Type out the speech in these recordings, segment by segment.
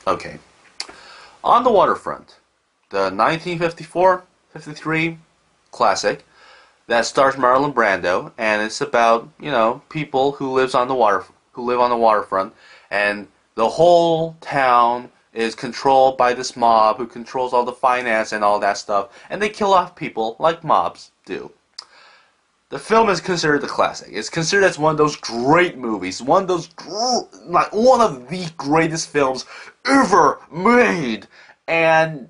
Okay. On the Waterfront, the 1954-53 classic that stars Marlon Brando, and it's about, people who live on the waterfront, and the whole town is controlled by this mob who controls all the finance and all that stuff, and they kill off people like mobs do. The film is considered a classic. It's considered as one of those great movies, one of the greatest films ever made, and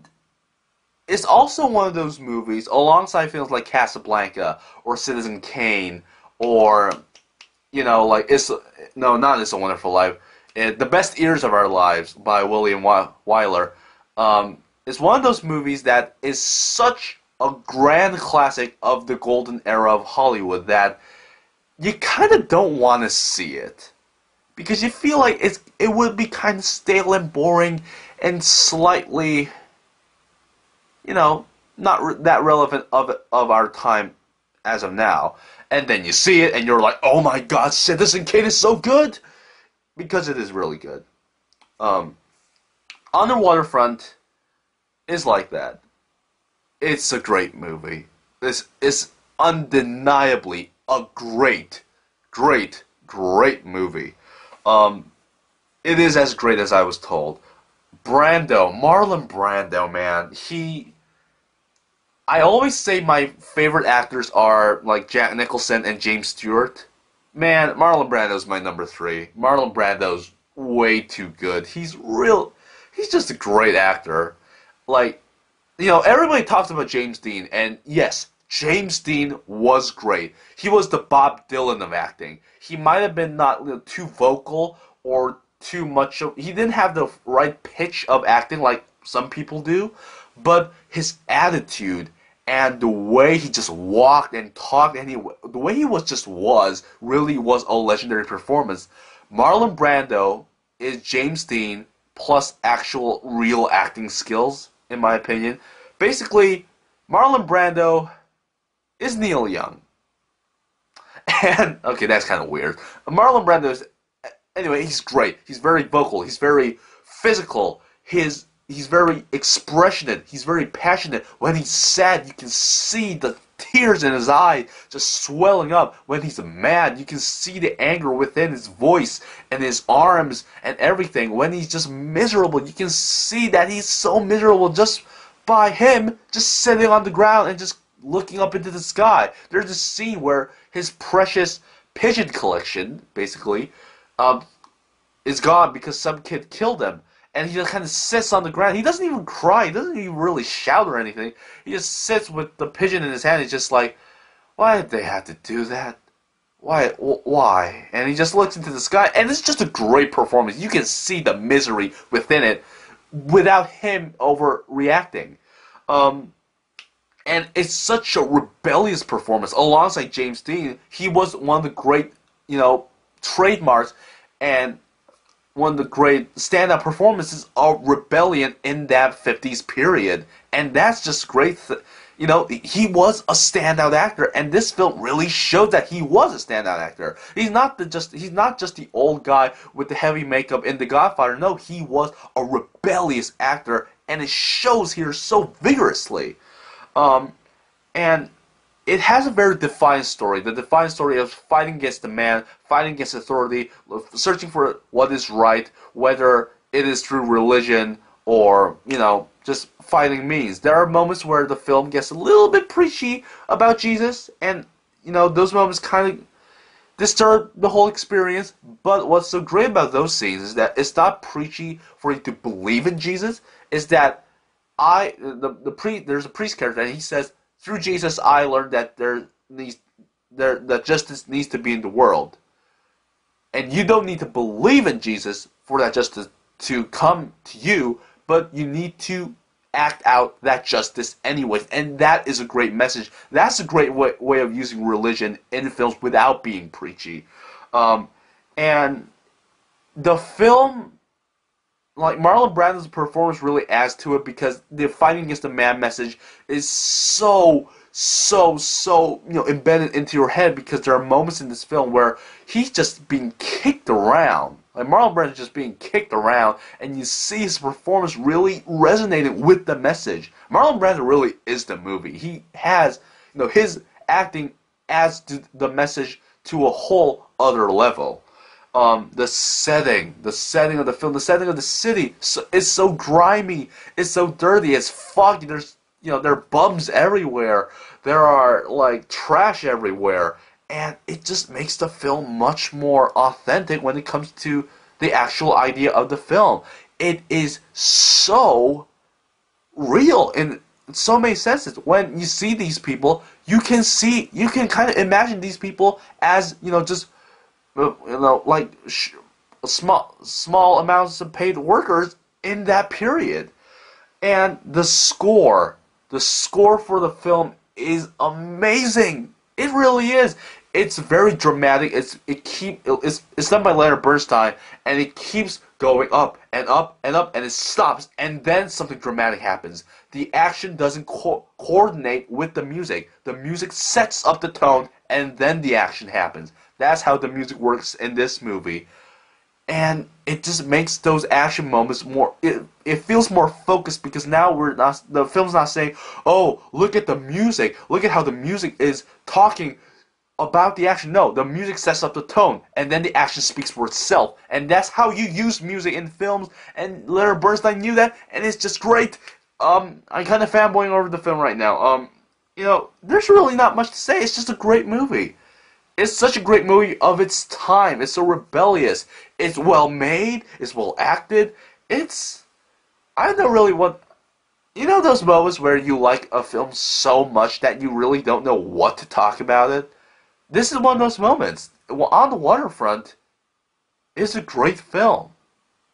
it's also one of those movies, alongside films like Casablanca or Citizen Kane, or not It's a Wonderful Life. The Best Years of Our Lives by William Wyler. It's one of those movies that is such a grand classic of the golden era of Hollywood that you kind of don't want to see it, because you feel like it would be kind of stale and boring and slightly, not that relevant of our time as of now. And then you see it and you're like, oh my god, Citizen Kane is so good! Because it is really good. On the Waterfront is like that. It's a great movie. This is undeniably a great movie. It is as great as I was told. Marlon Brando, man, I always say my favorite actors are like Jack Nicholson and James Stewart. Man, Marlon Brando's my number 3. Marlon Brando's way too good. He's just a great actor. Like, everybody talks about James Dean, and yes, James Dean was great. He was the Bob Dylan of acting. He might have been not too vocal or too much he didn't have the right pitch of acting like some people do, but his attitude and the way he just walked and talked, and the way he really was a legendary performance. Marlon Brando is James Dean plus actual real acting skills, in my opinion. Basically, Marlon Brando is Neil Young. And, okay, that's kind of weird. Marlon Brando is, anyway, he's great. He's very vocal. He's very physical. He's very expressionate. He's very passionate. When he's sad, you can see the tears in his eye just swelling up. When he's mad, you can see the anger within his voice and his arms and everything. When he's just miserable, you can see that he's so miserable just by him just sitting on the ground and just looking up into the sky. There's a scene where his precious pigeon collection, basically, is gone because some kid killed him. And he just kind of sits on the ground. He doesn't even cry. He doesn't even really shout or anything. He just sits with the pigeon in his hand. He's just like, why did they have to do that? Why? And he just looks into the sky. And it's just a great performance. You can see the misery within it without him overreacting. And it's such a rebellious performance. Alongside James Dean, he was one of the great, trademarks and one of the great standout performances of rebellion in that 50s period. And that's just great. He was a standout actor, and this film really showed that he was a standout actor. He's not just the old guy with the heavy makeup in The Godfather. No, he was a rebellious actor, and it shows here so vigorously. And it has a very defined story. The defined story of fighting against the man, fighting against authority, searching for what is right, whether it is through religion or, just fighting means. There are moments where the film gets a little bit preachy about Jesus, and, those moments kind of disturb the whole experience. But what's so great about those scenes is that it's not preachy for you to believe in Jesus. It's that there's a priest character, and he says, through Jesus, I learned that that justice needs to be in the world. And you don't need to believe in Jesus for that justice to come to you, but you need to act out that justice anyways. And that is a great message. That's a great way of using religion in films without being preachy. And the film, like, Marlon Brando's performance really adds to it, because the fighting against the man message is so so embedded into your head because there are moments in this film where he's just being kicked around. Like Marlon Brando is just being kicked around, and you see his performance really resonating with the message. Marlon Brando really is the movie. He has, his acting adds to the message to a whole other level. The setting of the film, the setting of the city is so grimy, it's so dirty, it's foggy. There are bums everywhere. There are like trash everywhere, and it just makes the film much more authentic when it comes to the actual idea of the film. It is so real in so many senses. When you see these people, you can kind of imagine these people as just like small amounts of paid workers in that period. And the score for the film is amazing. It really is. It's very dramatic. It's done by Leonard Bernstein, and it keeps going up and up and up, and it stops, and then something dramatic happens. The action doesn't coordinate with the music. The music sets up the tone, and then the action happens. That's how the music works in this movie. And it just makes those action moments more. It feels more focused because now the film's not saying, "Oh, look at the music. Look at how the music is talking about the action." No, the music sets up the tone, and then the action speaks for itself. And that's how you use music in films. And Leonard Bernstein knew that, and it's just great. I'm kind of fanboying over the film right now. There's really not much to say. It's just a great movie. It's such a great movie of its time. It's so rebellious. It's well made. It's well acted. I don't really want... those moments where you like a film so much that you really don't know what to talk about it? This is one of those moments. On the Waterfront is a great film.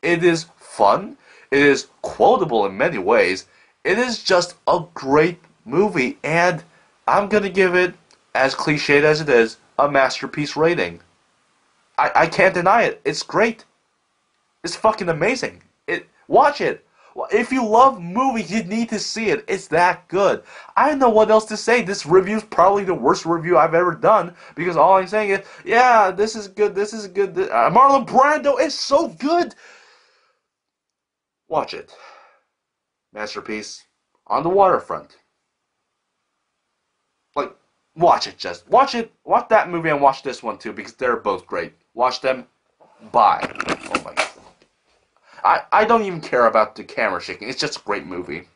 It is fun. It is quotable in many ways. It is just a great movie, and I'm going to give it, as cliched as it is, a masterpiece rating. I can't deny it. It's great. It's fucking amazing. Watch it. If you love movies, you need to see it. It's that good. I don't know what else to say. This review is probably the worst review I've ever done because all I'm saying is, yeah, this is good. This is good. Marlon Brando is so good. Watch it. Masterpiece on the Waterfront. Watch it, watch it. Watch that movie and watch this one too because they're both great. Watch them. Bye. Oh my God. I don't even care about the camera shaking. It's just a great movie.